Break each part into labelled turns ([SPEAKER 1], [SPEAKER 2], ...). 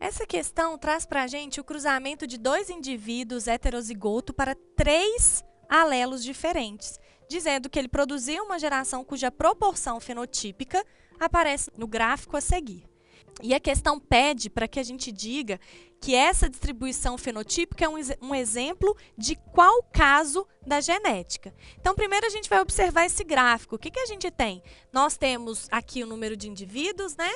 [SPEAKER 1] Essa questão traz para a gente o cruzamento de dois indivíduos heterozigoto para 3 alelos diferentes, dizendo que ele produziu uma geração cuja proporção fenotípica aparece no gráfico a seguir. E a questão pede para que a gente diga que essa distribuição fenotípica é um exemplo de qual caso da genética. Então, primeiro a gente vai observar esse gráfico. O que a gente tem? Nós temos aqui o número de indivíduos, né?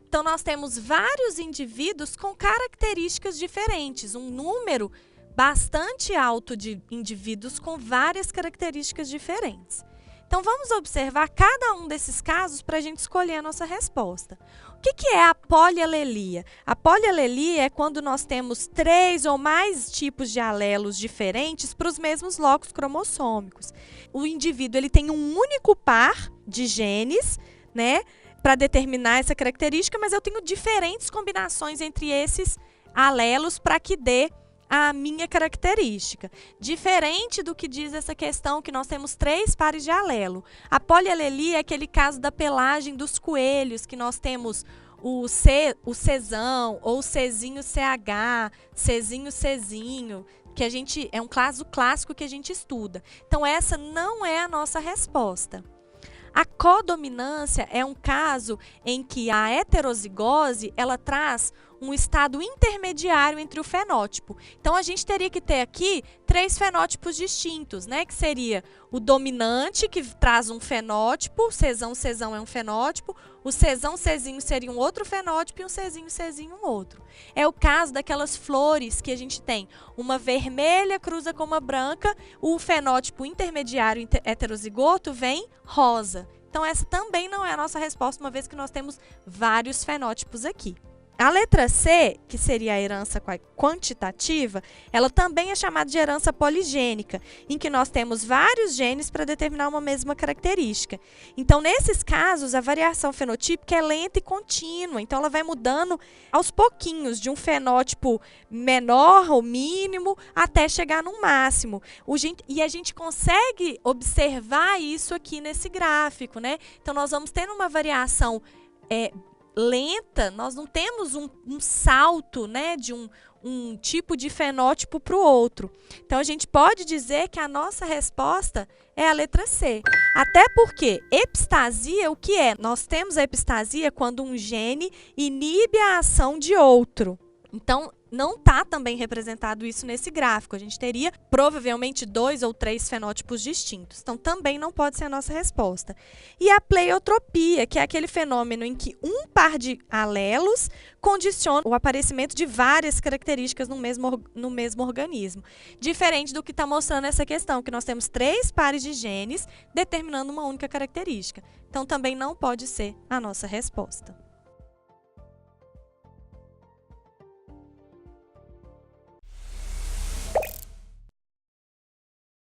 [SPEAKER 1] Então, nós temos vários indivíduos com características diferentes, um número bastante alto de indivíduos com várias características diferentes. Então, vamos observar cada um desses casos para a gente escolher a nossa resposta. O que é a polialelia? A polialelia é quando nós temos 3 ou mais tipos de alelos diferentes para os mesmos locos cromossômicos. O indivíduo ele tem um único par de genes, né, para determinar essa característica, mas eu tenho diferentes combinações entre esses alelos para que dê a minha característica. Diferente do que diz essa questão que nós temos 3 pares de alelo. A polialelia é aquele caso da pelagem dos coelhos, que nós temos o Czão, ou Czinho CH, Czinho Czinho, que é um caso clássico que a gente estuda. Então, essa não é a nossa resposta. A codominância é um caso em que a heterozigose ela traz um estado intermediário entre o fenótipo. Então, a gente teria que ter aqui 3 fenótipos distintos, né? Que seria o dominante, que traz um fenótipo, Czão é um fenótipo, o Czão Czinho seria um outro fenótipo e um Czinho Czinho um outro. É o caso daquelas flores que a gente tem uma vermelha cruza com uma branca, o fenótipo intermediário heterozigoto vem rosa. Então, essa também não é a nossa resposta, uma vez que nós temos vários fenótipos aqui. A letra C, que seria a herança quantitativa, ela também é chamada de herança poligênica, em que nós temos vários genes para determinar uma mesma característica. Então, nesses casos, a variação fenotípica é lenta e contínua, então ela vai mudando aos pouquinhos, de um fenótipo menor ou mínimo até chegar no máximo. E a gente consegue observar isso aqui nesse gráfico, né? Então, nós vamos tendo uma variação lenta, nós não temos um salto, né, de um tipo de fenótipo para o outro. Então, a gente pode dizer que a nossa resposta é a letra C. Até porque epistasia, o que é? Nós temos a epistasia quando um gene inibe a ação de outro. Então, não está também representado isso nesse gráfico. A gente teria provavelmente 2 ou 3 fenótipos distintos. Então, também não pode ser a nossa resposta. E a pleiotropia, que é aquele fenômeno em que um par de alelos condiciona o aparecimento de várias características no mesmo organismo. Diferente do que está mostrando essa questão, que nós temos 3 pares de genes determinando uma única característica. Então, também não pode ser a nossa resposta.